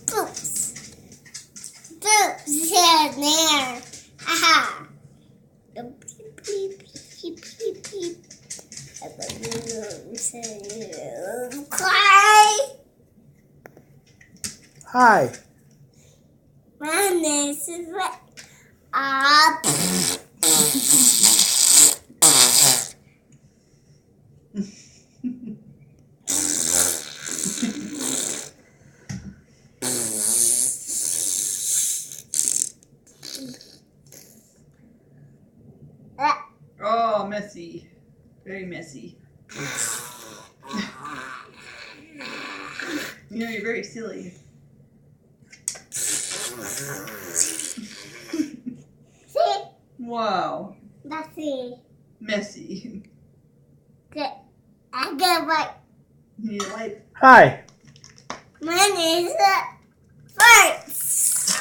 Boops. Boops here and there. Haha. Beep, beep, beep, beep, beep. Cry. Hi. My name is Red. Oh, messy. Very messy. You know, you're very silly. See? Wow. Messy. Messy. Good. I get right. You need a light. Hi. My name is Farts.